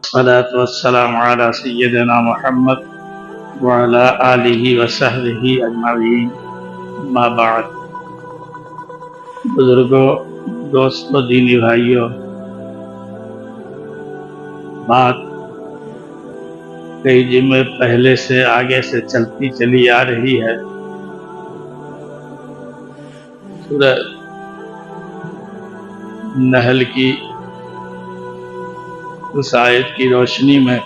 الصلاة والسلام على سيدنا محمد وعلى آلہ وصحبہ اجمعین، اما بعد۔ بزرگوں، دوستوں، دینی بھائیوں، بات کئی جمعے پہلے سے آگے سے چلتی چلی آ رہی ہے۔ سورہ نحل کی اس آیت کی روشنی میں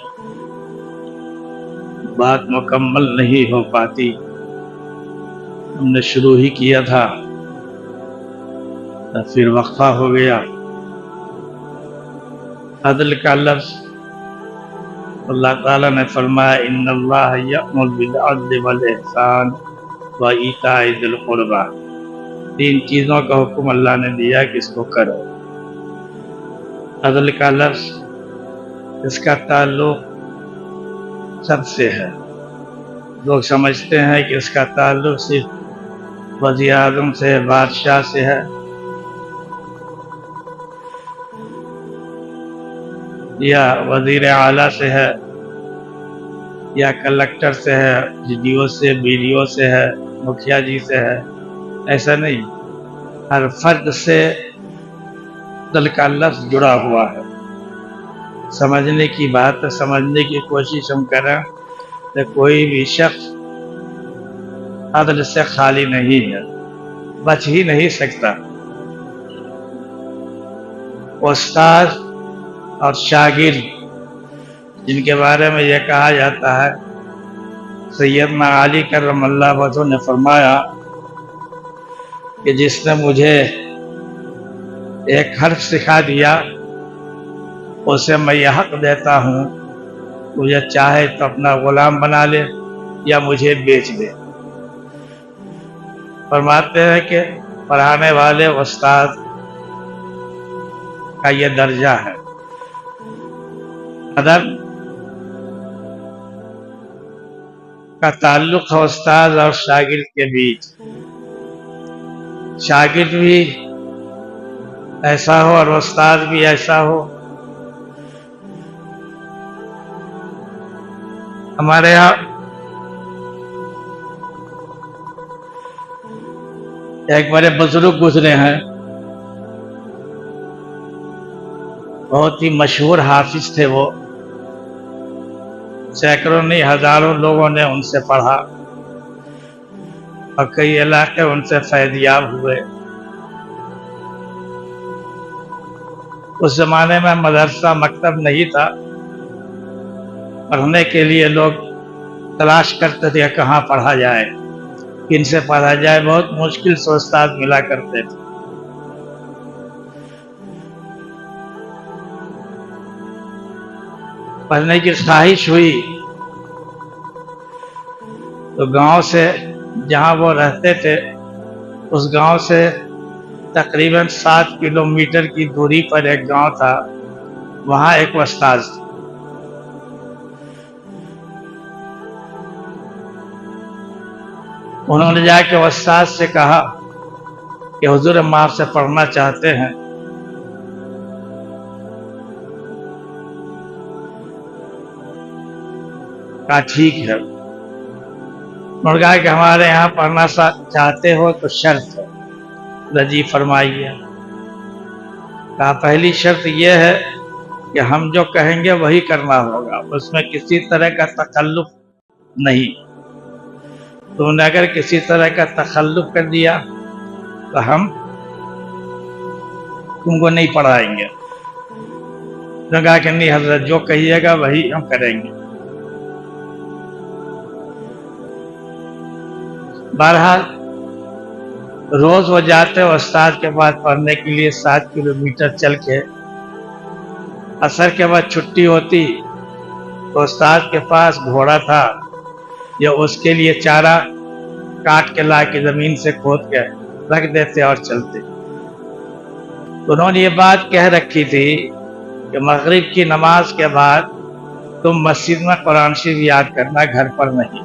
بات مکمل نہیں ہو پاتی۔ ہم نے شروع ہی کیا تھا، پھر وقفہ ہو گیا۔ عدل کا لفظ اللہ تعالیٰ نے فرمایا ان اللہ یأمر بالعدل والاحسان وایتاء ذی القربی۔ 3 چیزوں کا حکم اللہ نے دیا کہ اس کو کرو۔ عدل کا لفظ، اس کا تعلق سب سے ہے۔ لوگ سمجھتے ہیں کہ اس کا تعلق صرف وزیر اعظم سے، بادشاہ سے ہے، یا وزیر اعلیٰ سے ہے، یا کلکٹر سے ہے، ڈی او سے، بی ڈی او سے ہے، مکھیا جی سے ہے۔ ایسا نہیں، ہر فرد سے عدل کا لفظ جڑا ہوا ہے۔ سمجھنے کی بات ہے، سمجھنے کی کوشش ہم کریں تو کوئی بھی شخص عدل سے خالی نہیں ہے، بچ ہی نہیں سکتا۔ استاد اور شاگرد، جن کے بارے میں یہ کہا جاتا ہے، سیدنا علی کرم اللہ وجہہ نے فرمایا کہ جس نے مجھے ایک حرف سکھا دیا اسے میں یہ حق دیتا ہوں، مجھے چاہے تو اپنا غلام بنا لے یا مجھے بیچ دے۔ فرماتے ہیں کہ پڑھانے والے استاد کا یہ درجہ ہے۔ ادب کا تعلق ہے استاد اور شاگرد کے بیچ۔ شاگرد بھی ایسا ہو اور استاد بھی ایسا ہو۔ ہمارے یہاں ایک بڑے بزرگ گزرے ہیں، بہت ہی مشہور حافظ تھے وہ، سینکڑوں نہیں ہزاروں لوگوں نے ان سے پڑھا اور کئی علاقے ان سے فیض یاب ہوئے۔ اس زمانے میں مدرسہ مکتب نہیں تھا، پڑھنے کے لیے لوگ تلاش کرتے تھے کہاں پڑھا جائے، کن سے پڑھا جائے، بہت مشکل سے استاد ملا کرتے تھے۔ پڑھنے کی خواہش ہوئی تو گاؤں سے، جہاں وہ رہتے تھے اس گاؤں سے تقریباً 7 کلومیٹر کی دوری پر ایک گاؤں تھا، وہاں ایک استاد تھا۔ انہوں نے جا کے استاد سے کہا کہ حضور ہم آپ سے پڑھنا چاہتے ہیں۔ کہا ٹھیک ہے۔ انہوں نے کہا کہ ہمارے یہاں پڑھنا چاہتے ہو تو شرط ہے۔ رضی فرمائیے۔ کہا پہلی شرط یہ ہے کہ ہم جو کہیں گے وہی کرنا ہوگا، اس میں کسی طرح کا تکلف نہیں۔ تم نے اگر کسی طرح کا تخلف کر دیا تو ہم تم کو نہیں پڑھائیں گے۔ انہوں نے کہا کہ نہیں حضرت، جو کہیے گا وہی ہم کریں گے۔ بہرحال روز وہ جاتے استاد کے پاس پڑھنے کے لیے 7 کلومیٹر چل کے۔ عصر کے بعد چھٹی ہوتی تو استاد کے پاس گھوڑا تھا، یہ اس کے لیے چارہ کاٹ کے لا کے زمین سے کھود کے رکھ دیتے اور چلتے۔ تو انہوں نے یہ بات کہہ رکھی تھی کہ مغرب کی نماز کے بعد تم مسجد میں قرآن شریف یاد کرنا، گھر پر نہیں۔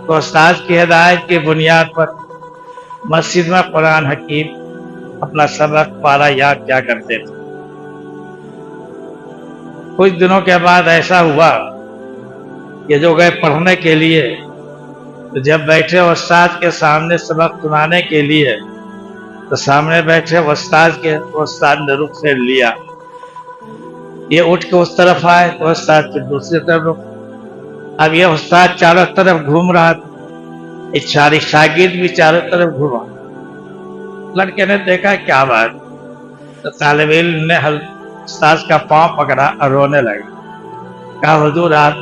تو استاد کی ہدایت کی بنیاد پر مسجد میں قرآن حکیم اپنا سبق پارا یاد کیا کرتے تھے۔ کچھ دنوں کے بعد ایسا ہوا کہ جو گئے پڑھنے کے لیے، تو جب بیٹھے استاد کے سامنے سبق سنانے کے لیے، تو سامنے بیٹھے استاد نے رخ پھیر لیا۔ یہ اٹھ کے اس طرف آئے تو استاد پھر دوسری طرف رخ۔ اب یہ استاد چاروں طرف گھوم رہا تھا، شاگرد بھی چاروں طرف گھوما۔ لڑکے نے دیکھا کیا بات، تو طالب علم نے استاد کا پاؤں پکڑا اور رونے لگا۔ کہا حضور آپ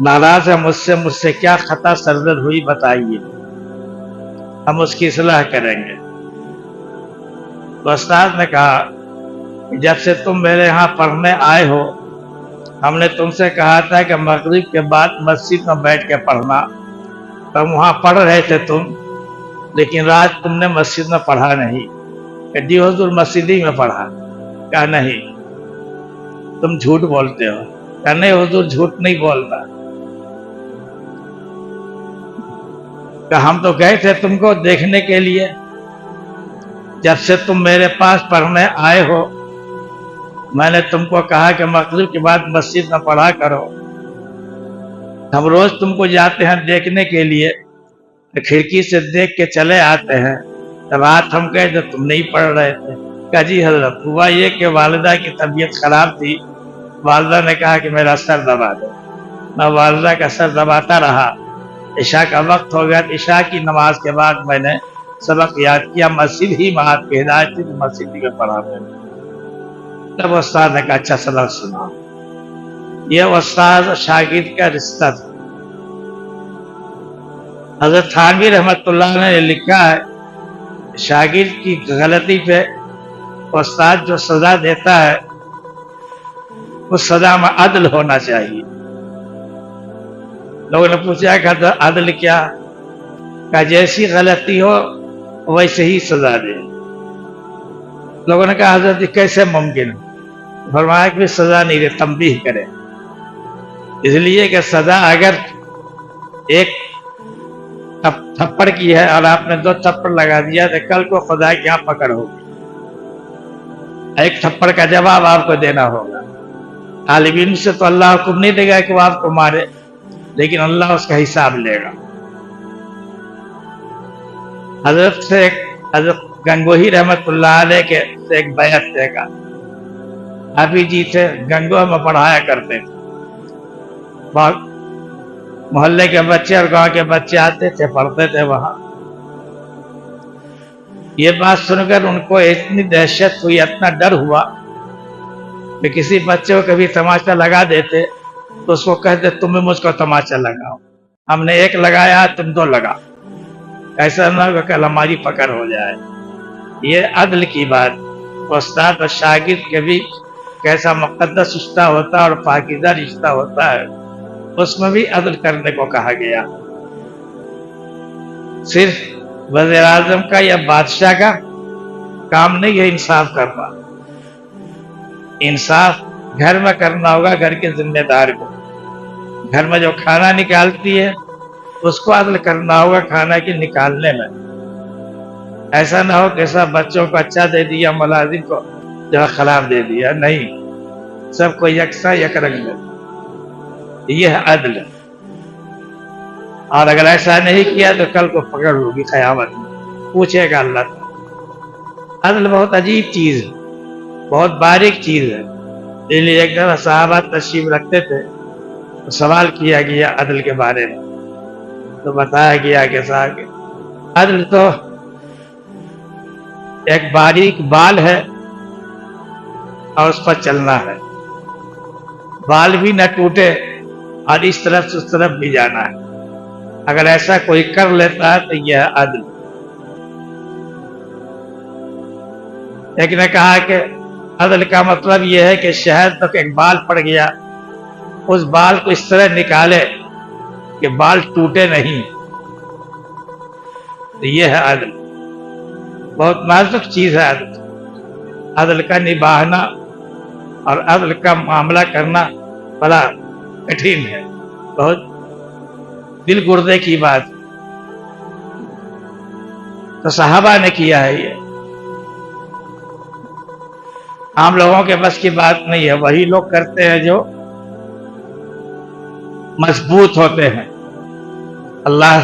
ناراض ہے مجھ سے کیا خطا سرزد ہوئی بتائیے، ہم اس کی اصلاح کریں گے۔ تو استاد نے کہا جب سے تم میرے یہاں پڑھنے آئے ہو، ہم نے تم سے کہا تھا کہ مغرب کے بعد مسجد میں بیٹھ کے پڑھنا، تم وہاں پڑھ رہے تھے لیکن رات تم نے مسجد میں پڑھا نہیں۔ کہ جی حضور مسجد ہی میں پڑھا۔ کہا نہیں تم جھوٹ بولتے ہو۔ کہا نہیں حضور جھوٹ نہیں بولتا۔ کہ ہم تو گئے تھے تم کو دیکھنے کے لیے، جب سے تم میرے پاس پڑھنے آئے ہو میں نے تم کو کہا کہ مغرب کے بعد مسجد میں پڑھا کرو۔ ہم روز تم کو جاتے ہیں دیکھنے کے لیے، کھڑکی سے دیکھ کے چلے آتے ہیں، رات ہم کہے جب تم نہیں پڑھ رہے تھے۔ کہا جی حضرت ہوا یہ کہ والدہ کی طبیعت خراب تھی، والدہ نے کہا کہ میرا سر دبا دو، میں والدہ کا سر دباتا رہا، عشاء کا وقت ہو گیا، عشاء کی نماز کے بعد میں نے سبق یاد کیا، مسجد ہی میں آپ کی ہدایت تھی تو مسجد ہی میں پڑھا میں نے۔ تب استاد نے کہا اچھا سبق سنا۔ یہ استاد شاگرد کا رشتہ تھا۔ حضرت تھانوی رحمۃ اللہ نے لکھا ہے شاگرد کی غلطی پہ استاد جو سزا دیتا ہے اس سزا میں عدل ہونا چاہیے۔ لوگوں نے پوچھا کہ عدل کیا؟ کہ جیسی غلطی ہو ویسے ہی سزا دے۔ لوگوں نے کہا حضرت کیسے ممکن ہے؟ فرمایا کہ سزا نہیں دے، تنبیہ کرے، اس لیے کہ سزا اگر ایک تھپڑ کی ہے اور آپ نے 2 تھپڑ لگا دیا تو کل کو خدا کی یہاں پکڑ ہوگی، ایک تھپڑ کا جواب آپ کو دینا ہوگا۔ طالب علم سے تو اللہ حکم نہیں دے گا کہ وہ آپ کو مارے، لیکن اللہ اس کا حساب لے گا۔ حضرت گنگوہی رحمت اللہ علیہ کے سے ایک بیعت دے گا، حافظ جی تھے گنگوہ میں پڑھایا کرتے تھے، محلے کے بچے اور گاؤں کے بچے آتے تھے پڑھتے تھے وہاں۔ یہ بات سن کر ان کو اتنی دہشت ہوئی، اتنا ڈر ہوا کہ کسی بچے کو کبھی تماشا لگا دیتے تو اس کو کہتے تم بھی مجھ کو تماشا لگاؤ، ہم نے 1 لگایا تم 2 لگا، ایسا نہ ہو کہ کل ہماری پکڑ ہو جائے۔ یہ عدل کی بات، استاد اور شاگرد کے بھی کیسا مقدس رشتہ ہوتا ہے اور پاکیزہ رشتہ ہوتا ہے، اس میں بھی عدل کرنے کو کہا گیا۔ صرف وزیر اعظم کا یا بادشاہ کا کام نہیں ہے انصاف کرنا، انصاف گھر میں کرنا ہوگا، گھر کے ذمہ دار کو۔ گھر میں جو کھانا نکالتی ہے اس کو عدل کرنا ہوگا کھانا کی نکالنے میں۔ ایسا نہ ہو کہ سب بچوں کو اچھا دے دیا، ملازم کو جو خراب دے دیا، نہیں، سب کو یکساں یک رنگ دو، یہ ہے عدل۔ اور اگر ایسا نہیں کیا تو کل کو پکڑ ہوگی قیامت میں، پوچھے گا اللہ تعالیٰ۔ عدل بہت عجیب چیز ہے، بہت باریک چیز ہے۔ اس لیے ایک دفعہ صحابہ تشریف رکھتے تھے تو سوال کیا گیا عدل کے بارے میں، تو بتایا گیا کہ صاحب عدل تو ایک باریک بال ہے اور اس پر چلنا ہے، بال بھی نہ ٹوٹے اور اس طرف سے اس طرف بھی جانا ہے، اگر ایسا کوئی کر لیتا ہے تو یہ ہے عدل۔ ایک نے کہا کہ عدل کا مطلب یہ ہے کہ شہر تک ایک بال پڑ گیا، اس بال کو اس طرح نکالے کہ بال ٹوٹے نہیں، تو یہ ہے عدل۔ بہت نازک چیز ہے عدل، عدل کا نبھانا اور عدل کا معاملہ کرنا بڑا کٹھن ہے، بہت دل گردے کی بات۔ تو صحابہ نے کیا ہے یہ، عام لوگوں کے بس کی بات نہیں ہے. وہی لوگ کرتے ہیں جو مضبوط ہوتے ہیں، اللہ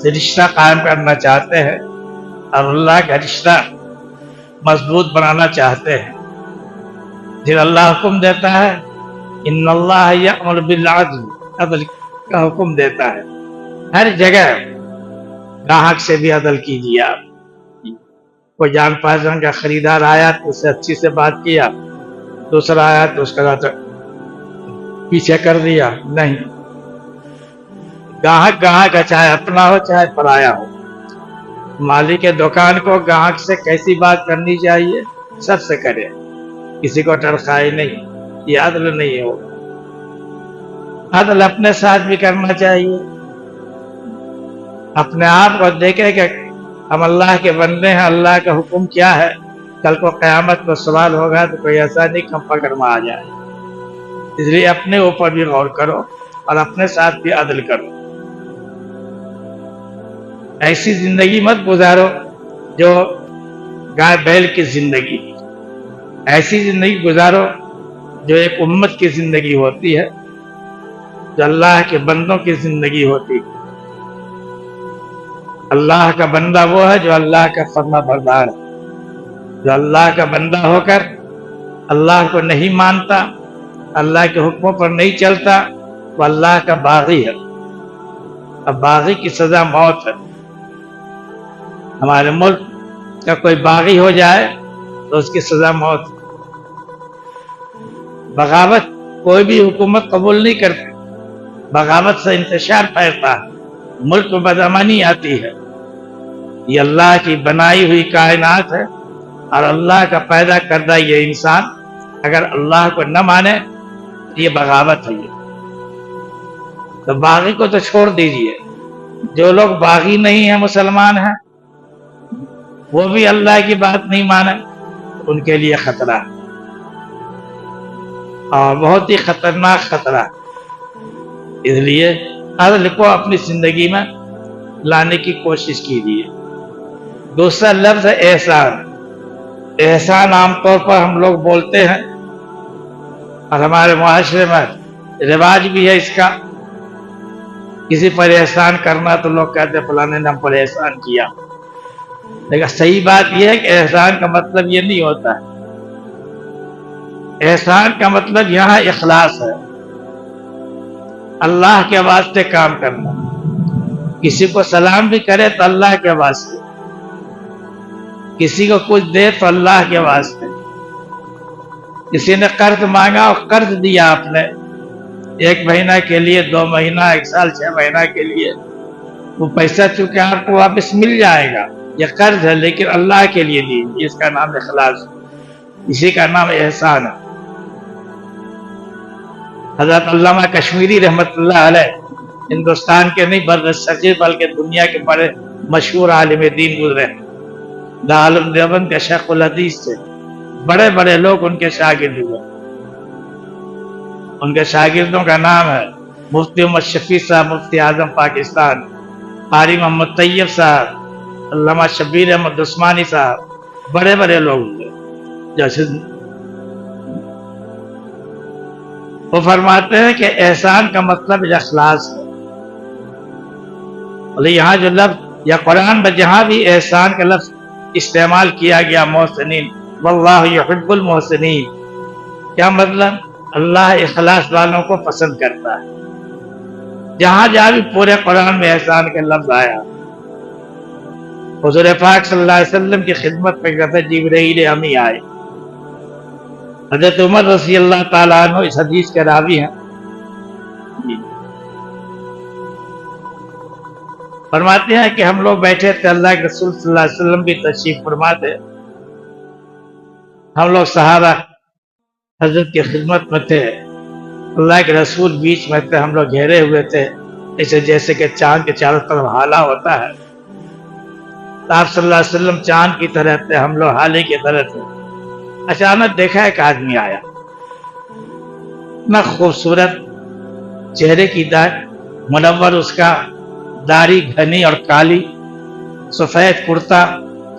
سے رشتہ قائم کرنا چاہتے ہیں اور اللہ کا رشتہ مضبوط بنانا چاہتے ہیں. پھر اللہ حکم دیتا ہے ان اللہ یأمر بالعدل، عدل کا حکم دیتا ہے. ہر جگہ گاہک سے بھی عدل کیجیے. آپ کوئی جان پہچان کا خریدار آیا تو اس سے اچھی سے بات کیا، دوسرا آیا تو اس کا پیچھے کر دیا. نہیں، گاہک گاہک ہے، چاہے اپنا ہو چاہے پرایا ہو. مالک دکان کو گاہک سے کیسی بات کرنی چاہیے سب سے کرے، کسی کو ٹرخائے نہیں. یہ عدل نہیں ہو. عدل اپنے ساتھ بھی کرنا چاہیے. اپنے آپ کو دیکھے کہ ہم اللہ کے بندے ہیں، اللہ کا حکم کیا ہے. کل کو قیامت میں سوال ہوگا تو کوئی ایسا نہیں کہ ہم پکڑ میں آ جائے. اس لیے اپنے اوپر بھی غور کرو اور اپنے ساتھ بھی عدل کرو. ایسی زندگی مت گزارو جو گائے بیل کی زندگی. ایسی زندگی گزارو جو ایک امت کی زندگی ہوتی ہے، جو اللہ کے بندوں کی زندگی ہوتی ہے. اللہ کا بندہ وہ ہے جو اللہ کا فرما بردار ہے. جو اللہ کا بندہ ہو کر اللہ کو نہیں مانتا، اللہ کے حکموں پر نہیں چلتا، وہ اللہ کا باغی ہے. اب باغی کی سزا موت ہے. ہمارے ملک کا کوئی باغی ہو جائے تو اس کی سزا موت ہے. بغاوت کوئی بھی حکومت قبول نہیں کرتی. بغاوت سے انتشار پھیلتا ہے، ملک میں بدامنی آتی ہے. یہ اللہ کی بنائی ہوئی کائنات ہے اور اللہ کا پیدا کردہ یہ انسان اگر اللہ کو نہ مانے تو یہ بغاوت ہے. یہ تو باغی کو تو چھوڑ دیجئے. جو لوگ باغی نہیں ہیں، مسلمان ہیں، وہ بھی اللہ کی بات نہیں مانے، ان کے لیے خطرہ ہے اور بہت ہی خطرناک خطرہ. اس لیے عدل کو اپنی زندگی میں لانے کی کوشش کیجیے. دوسرا لفظ ہے احسان. احسان عام طور پر ہم لوگ بولتے ہیں اور ہمارے معاشرے میں رواج بھی ہے اس کا. کسی پر احسان کرنا تو لوگ کہتے ہیں فلانے نے ہم پر احسان کیا. لیکن صحیح بات یہ ہے کہ احسان کا مطلب یہ نہیں ہوتا ہے. احسان کا مطلب یہاں اخلاص ہے، اللہ کے واسطے کام کرنا. کسی کو سلام بھی کرے تو اللہ کے واسطے، کسی کو کچھ دے تو اللہ کے واسطے. کسی نے قرض مانگا اور قرض دیا آپ نے 1 مہینہ کے لیے، 2 مہینہ، 1 سال، 6 مہینہ کے لیے، وہ پیسہ چونکہ آپ کو واپس مل جائے گا. یہ قرض ہے لیکن اللہ کے لیے دیجیے. اس کا نام اخلاص ہے، اسی کا نام احسان ہے. حضرت علامہ کشمیری رحمت اللہ علیہ ہندوستان کے نہیں برصغیر بلکہ دنیا کے بڑے مشہور عالم دین گزرے. دارالعلوم دیوبند کے شیخ الحدیث سے بڑے بڑے لوگ ان کے شاگرد ہوئے. ان کے شاگردوں کا نام ہے مفتی محمد شفیع صاحب، مفتی اعظم پاکستان، قاری محمد طیب صاحب، علامہ شبیر احمد عثمانی صاحب. بڑے بڑے لوگ ہوئے. جیسے وہ فرماتے ہیں کہ احسان کا مطلب اخلاص ہے. اور یہاں جو لفظ یا قرآن میں جہاں بھی احسان کا لفظ استعمال کیا گیا، محسنین، واللہ یحب المحسنین، کیا مطلب؟ اللہ اخلاص والوں کو پسند کرتا ہے. جہاں جہاں بھی پورے قرآن میں احسان کا لفظ آیا. حضور پاک صلی اللہ علیہ وسلم کی خدمت میں کہتے جبرائیل امی آئے. حضرت عمر رضی اللہ تعالیٰ عنہ اس حدیث کے راوی ہیں. فرماتے ہیں کہ ہم لوگ بیٹھے تھے، اللہ کے رسول صلی اللہ علیہ وسلم بھی تشریف فرما تھے. ہم لوگ صحابہ حضرت کی خدمت میں تھے. اللہ کے رسول بیچ میں تھے، ہم لوگ گھیرے ہوئے تھے، جیسے کہ چاند کے چاروں طرف ہالا ہوتا ہے. آپ صلی اللہ علیہ وسلم چاند کی طرح تھے، ہم لوگ ہالے کی طرح تھے. اچانک دیکھا ایک آدمی آیا، اتنا خوبصورت چہرے کی منور اس کا داڑھی گھنی اور کالی، سفید کرتا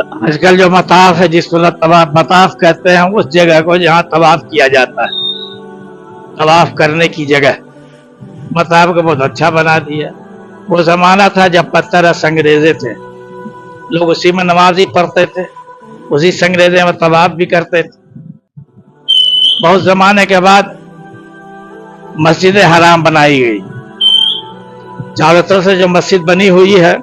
آج کل جو مطاف ہے جس کو مطاف کہتے ہیں اس جگہ کو جہاں طواف کیا جاتا ہے، طواف کرنے کی جگہ مطاف کو بہت اچھا بنا دیا۔ وہ زمانہ تھا جب پتھر سنگریزے تھے، لوگ اسی میں نماز ہی پڑھتے تھے، اسی سنگریزے میں طواف بھی کرتے تھے۔ بہت زمانے کے بعد مسجد حرام بنائی گئی، چاروں طرف سے جو مسجد بنی ہوئی ہے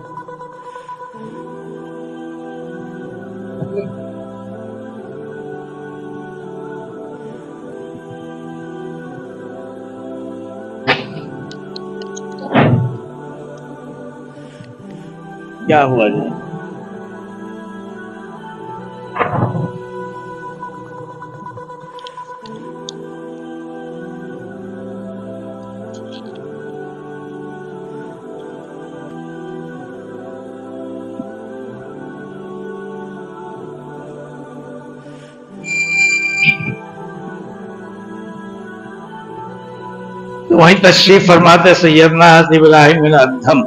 کیا ہوا جی؟ تو وہیں تشریف فرماتے سیدنا حضرت ابراہیم بن ادھم۔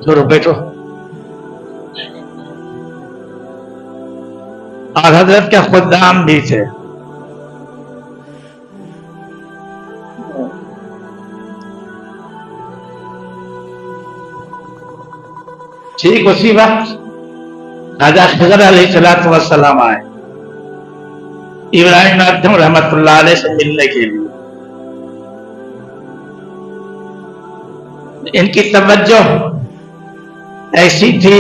چلو بیٹھو۔ اور حضرت کے خدام بھی تھے۔ ٹھیک اسی وقت خواجہ خضر علیہ السلام آئے ابراہیم ادھم رحمت اللہ علیہ سے ملنے کے لیے۔ ان کی توجہ ایسی تھی،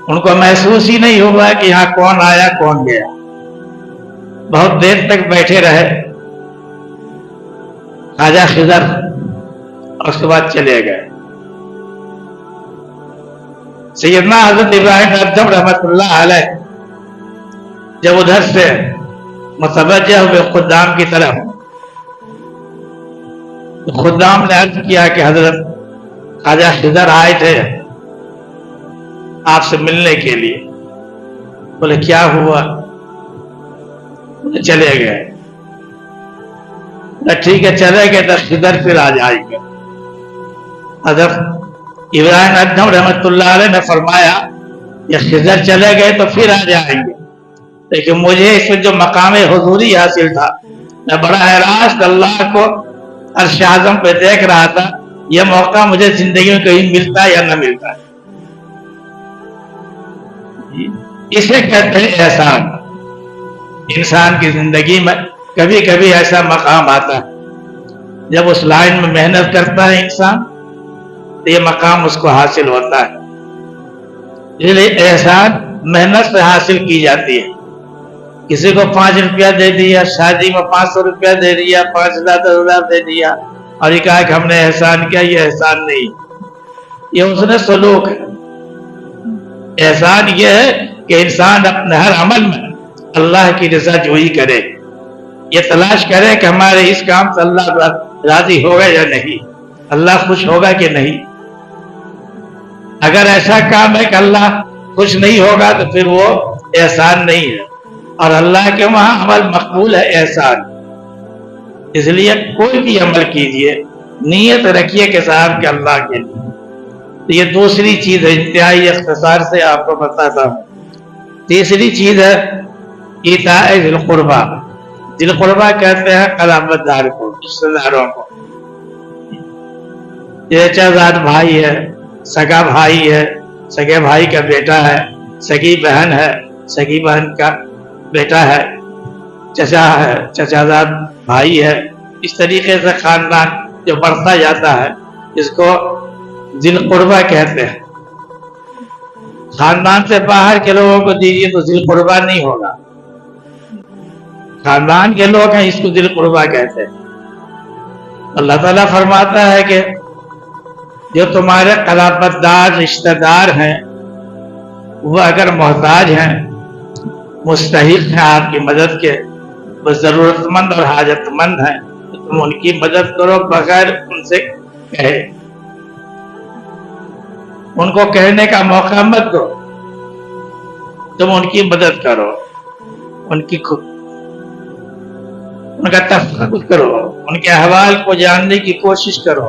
ان کو محسوس ہی نہیں ہوا کہ یہاں کون آیا کون گیا۔ بہت دیر تک بیٹھے رہے خواجہ خضر، اور اس کے بعد چلے گئے۔ سیدنا حضرت ابراہیم ادھم رحمت اللہ علیہ جب ادھر سے متوجہ ہوئے خدام کی طرف، تو خدام نے عرض کیا کہ حضرت خواجہ خضر آئے تھے آپ سے ملنے کے لیے۔ بولے کیا ہوا؟ چلے گئے۔ ٹھیک ہے چلے گئے تو خضر پھر آ جائیں گے۔ حضرت ابراہیم ادھم رحمت اللہ علیہ نے فرمایا کہ خضر چلے گئے تو پھر آ جائیں گے، لیکن مجھے اس میں جو مقام حضوری حاصل تھا، میں بڑا حیران اللہ کو عرش اعظم پہ دیکھ رہا تھا، یہ موقع مجھے زندگی میں کہیں ملتا یا نہ ملتا۔ اسے کہتے ہیں احسان۔ انسان کی زندگی میں کبھی کبھی ایسا مقام آتا ہے جب اس لائن میں محنت کرتا ہے انسان تو یہ مقام اس کو حاصل ہوتا ہے۔ اس لیے احسان محنت سے حاصل کی جاتی ہے۔ کسی کو 5 روپیہ دے دیا، شادی میں 500 روپیہ دے دیا، 5,000 10,000 دے دیا، اور یہ کہا کہ ہم نے احسان کیا، یہ احسان نہیں، یہ اس نے سلوک ہے۔ احسان یہ ہے کہ انسان اپنے ہر عمل میں اللہ کی رضا جوئی کرے، یہ تلاش کرے کہ ہمارے اس کام سے اللہ راضی ہوگا یا نہیں، اللہ خوش ہوگا کہ نہیں۔ اگر ایسا کام ہے کہ اللہ خوش نہیں ہوگا تو پھر وہ احسان نہیں ہے، اور اللہ کے وہاں عمل مقبول ہے احسان۔ اس لیے کوئی بھی عمل کیجئے نیت رکھیے کہ صاحب کہ اللہ کے لیے۔ تو یہ دوسری چیز ہے، انتہائی اختصار سے آپ کو بتاتا ہوں۔ تیسری چیز ہے ایتاء ذی القربہ۔ ذی القربہ کہتے ہیں قرابت دار کو، رشتہ داروں کو۔ چچا زاد بھائی ہے، سگا بھائی ہے، سگے بھائی کا بیٹا ہے، سگی بہن ہے، سگی بہن کا بیٹا ہے، چچا ہے، چچا زاد بھائی ہے۔ اس طریقے سے خاندان جو بڑھتا جاتا ہے اس کو ذی القربہ کہتے ہیں۔ خاندان سے باہر کے لوگوں کو دیجیے تو ذی القربہ نہیں ہوگا، خاندان کے لوگ ہیں اس کو ذی القربہ کہتے ہیں۔ اللہ تعالیٰ فرماتا ہے کہ جو تمہارے قرابت دار رشتہ دار ہیں وہ اگر محتاج ہیں، مستحق ہیں آپ کی مدد کے، وہ ضرورت مند اور حاجت مند ہیں، تو تم ان کی مدد کرو بغیر ان سے کہے، ان کو کہنے کا موقع مت دو، تم ان کی مدد کرو، ان کا تفقد کرو، ان کے احوال کو جاننے کی کوشش کرو۔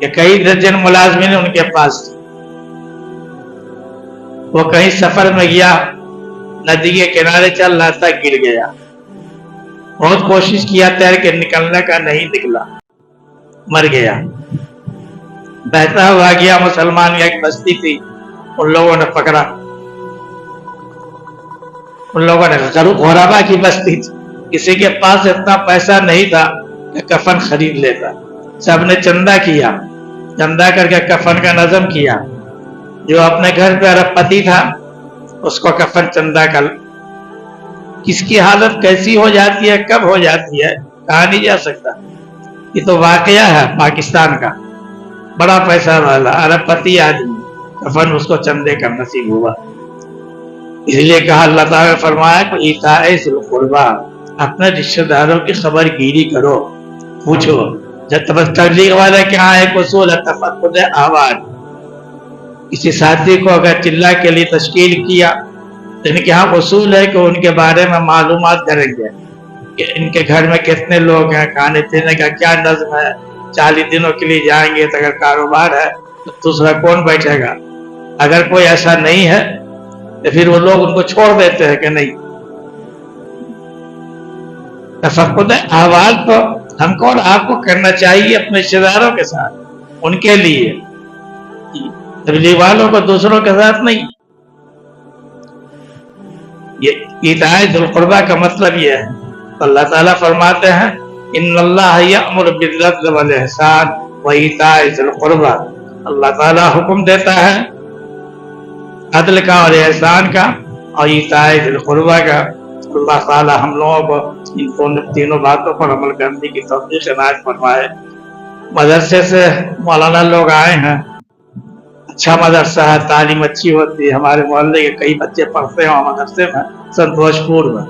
کہ کئی درجن ملازمین ان کے پاس تھے. وہ کہیں سفر میں گیا, ندی کے کنارے چل رہا تھا, گر گیا. بہت کوشش کیا تیر کے نکلنے کا, نہیں نکلا, مر گیا. بہتا ہوا گیا, مسلمان کی ایک بستی تھی, ان لوگوں نے پکڑا. ان لوگوں نے غربا کی بستی تھی, کسی کے پاس اتنا پیسہ نہیں تھا کہ کفن خرید لیتا. سب نے چندہ کیا, چندہ کر کے کفن کا نظم کیا. جو اپنے گھر پہ ارب پتی تھا اس کو کفن چندہ کر. کس کی حالت کیسی ہو جاتی ہے, کب ہو جاتی ہے, کہا نہیں جا سکتا. یہ تو واقعہ ہے پاکستان کا. بڑا پیسہ والا ارب پتی آدمی, کفن اس کو چندے کا نصیب ہوا. اس لیے کہا اللہ تعالیٰ نے فرمایا کہ ایتاء ذی القربی, اپنے رشتہ داروں کی خبر گیری کرو, پوچھو. جب تبلیغ والے کے یہاں ایک اصول ہے تفقد احوال. کسی ساتھی کو اگر چلہ کے لیے تشکیل کیا تو ان کے یہاں اصول ہے کہ ان کے بارے میں معلومات کریں گے کہ ان کے گھر میں کتنے لوگ ہیں, کھانے پینے کا کیا نظم ہے, 40 دنوں کے لیے جائیں گے تو اگر کاروبار ہے تو دوسرا کون بیٹھے گا. اگر کوئی ایسا نہیں ہے تو پھر وہ لوگ ان کو چھوڑ دیتے ہیں کہ نہیں. تفقد احوال تو ہم کو اور آپ کو کرنا چاہیے اپنے رشتہ داروں کے ساتھ, ان کے لیے, تبلیغ والوں کو دوسروں کے ساتھ نہیں. یہ ایتاء ذی القربی کا مطلب یہ ہے. تو اللہ تعالیٰ فرماتے ہیں ان اللہ یأمر بالعدل والاحسان وایتاء ذی القربی. اللہ تعالیٰ حکم دیتا ہے عدل کا اور احسان کا اور ایتاء ذی القربی کا. اللہ تعالیٰ ہم لوگوں کو ان تینوں باتوں پر عمل کرنے کی توفیق عنایت فرمائے. مدرسے سے مولانا لوگ آئے ہیں, اچھا مدرسہ ہے, تعلیم اچھی ہوتی ہے. ہمارے محلے کے کئی بچے پڑھتے ہیں مدرسے میں, سنتوش پور میں.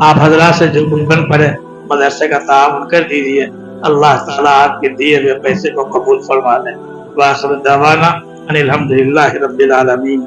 آپ حضرات سے جو بن پڑے مدرسے کا تعاون کر دیجیے. اللہ تعالیٰ آپ کے دیے ہوئے پیسے کو قبول فرما لے. وآخر دعوانا ان الحمد للہ رب العالمین.